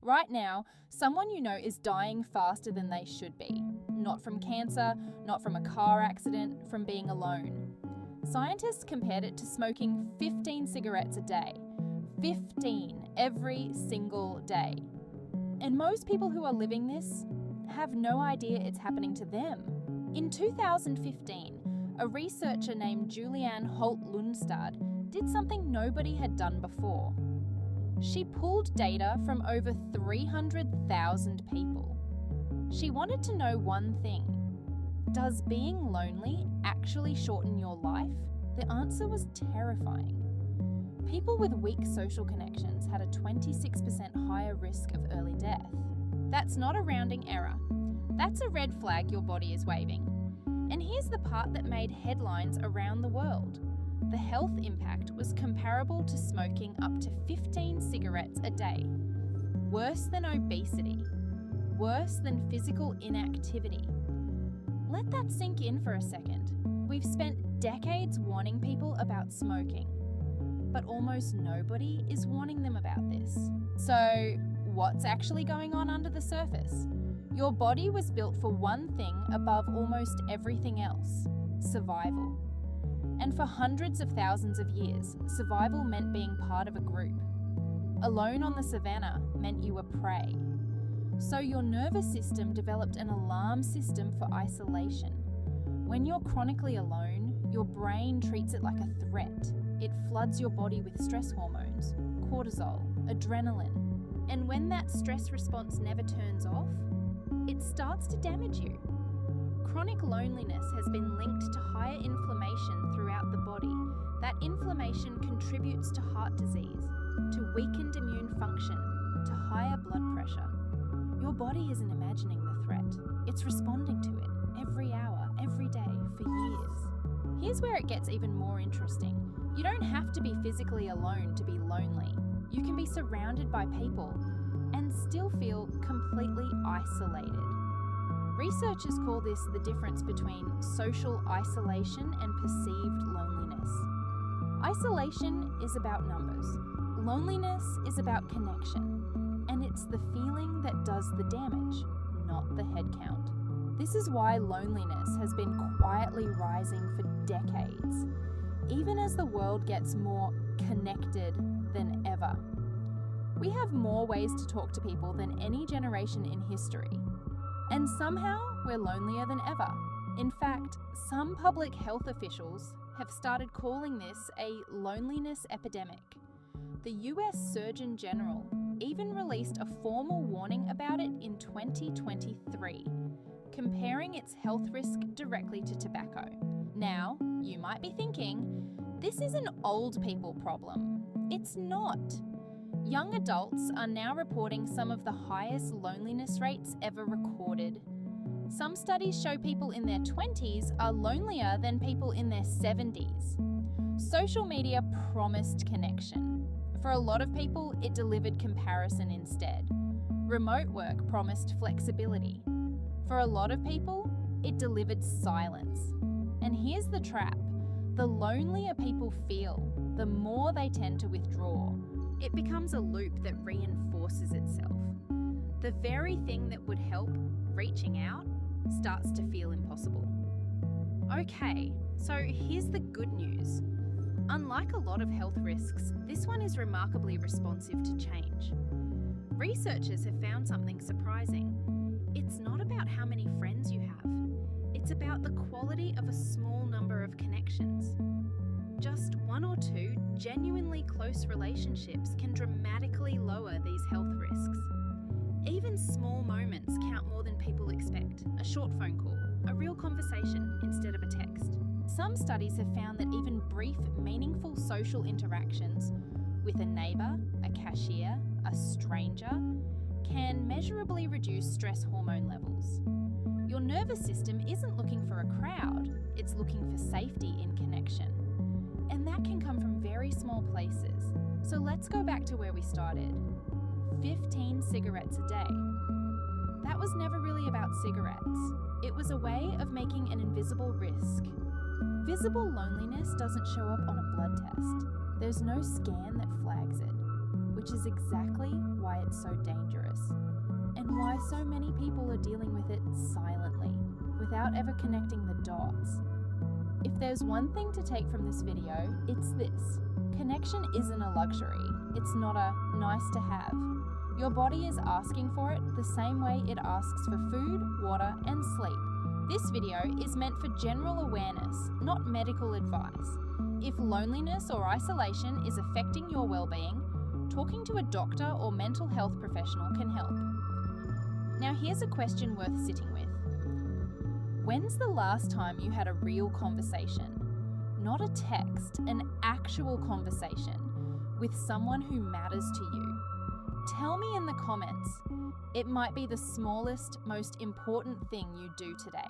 Right now, someone you know is dying faster than they should be. Not from cancer, not from a car accident, from being alone. Scientists compared it to smoking 15 cigarettes a day. 15 every single day. And most people who are living this have no idea it's happening to them. In 2015, a researcher named Julianne Holt-Lundstad did something nobody had done before. She pulled data from over 300,000 people. She wanted to know one thing. Does being lonely actually shorten your life? The answer was terrifying. People with weak social connections had a 26% higher risk of early death. That's not a rounding error. That's a red flag your body is waving. And here's the part that made headlines around the world. The health impact was comparable to smoking up to 15 cigarettes a day. Worse than obesity. Worse than physical inactivity. Let that sink in for a second. We've spent decades warning people about smoking, but almost nobody is warning them about this. So, what's actually going on under the surface? Your body was built for one thing above almost everything else: survival. And for hundreds of thousands of years, survival meant being part of a group. Alone on the savannah meant you were prey. So your nervous system developed an alarm system for isolation. When you're chronically alone, your brain treats it like a threat. It floods your body with stress hormones, cortisol, adrenaline. And when that stress response never turns off, it starts to damage you. Chronic loneliness has been linked to higher inflammation throughout the body. That inflammation contributes to heart disease, to weakened immune function, to higher blood pressure. Your body isn't imagining the threat. It's responding to it every hour, every day, for years. Here's where it gets even more interesting. You don't have to be physically alone to be lonely. You can be surrounded by people and still feel completely isolated. Researchers call this the difference between social isolation and perceived loneliness. Isolation is about numbers. Loneliness is about connection. And it's the feeling that does the damage, not the head count. This is why loneliness has been quietly rising for decades, even as the world gets more connected than ever. We have more ways to talk to people than any generation in history. And somehow, we're lonelier than ever. In fact, some public health officials have started calling this a loneliness epidemic. The US Surgeon General even released a formal warning about it in 2023, comparing its health risk directly to tobacco. Now, you might be thinking, this is an old people problem. It's not. Young adults are now reporting some of the highest loneliness rates ever recorded. Some studies show people in their 20s are lonelier than people in their 70s. Social media promised connection. For a lot of people, it delivered comparison instead. Remote work promised flexibility. For a lot of people, it delivered silence. And here's the trap. The lonelier people feel, the more they tend to withdraw. It becomes a loop that reinforces itself. The very thing that would help, reaching out, starts to feel impossible. Okay, so here's the good news. Unlike a lot of health risks, this one is remarkably responsive to change. Researchers have found something surprising. It's not about how many friends you have. It's about the quality of a small number of connections. Just one or two genuinely close relationships can dramatically lower these health risks. Even small moments count more than people expect. A short phone call, a real conversation instead of a text. Some studies have found that even brief, meaningful social interactions with a neighbour, a cashier, a stranger, can measurably reduce stress hormone levels. Your nervous system isn't looking for a crowd, it's looking for safety in connection. And that can come from very small places. So let's go back to where we started. 15 cigarettes a day. That was never really about cigarettes. It was a way of making an invisible risk. Visible loneliness doesn't show up on a blood test. There's no scan that flags it, which is exactly why it's so dangerous. why so many people are dealing with it silently, without ever connecting the dots. If there's one thing to take from this video, it's this. Connection isn't a luxury. It's not a nice to have. Your body is asking for it the same way it asks for food, water, and sleep. This video is meant for general awareness, not medical advice. If loneliness or isolation is affecting your well-being, talking to a doctor or mental health professional can help. Now here's a question worth sitting with. When's the last time you had a real conversation? Not a text, an actual conversation with someone who matters to you. Tell me in the comments. It might be the smallest, most important thing you do today.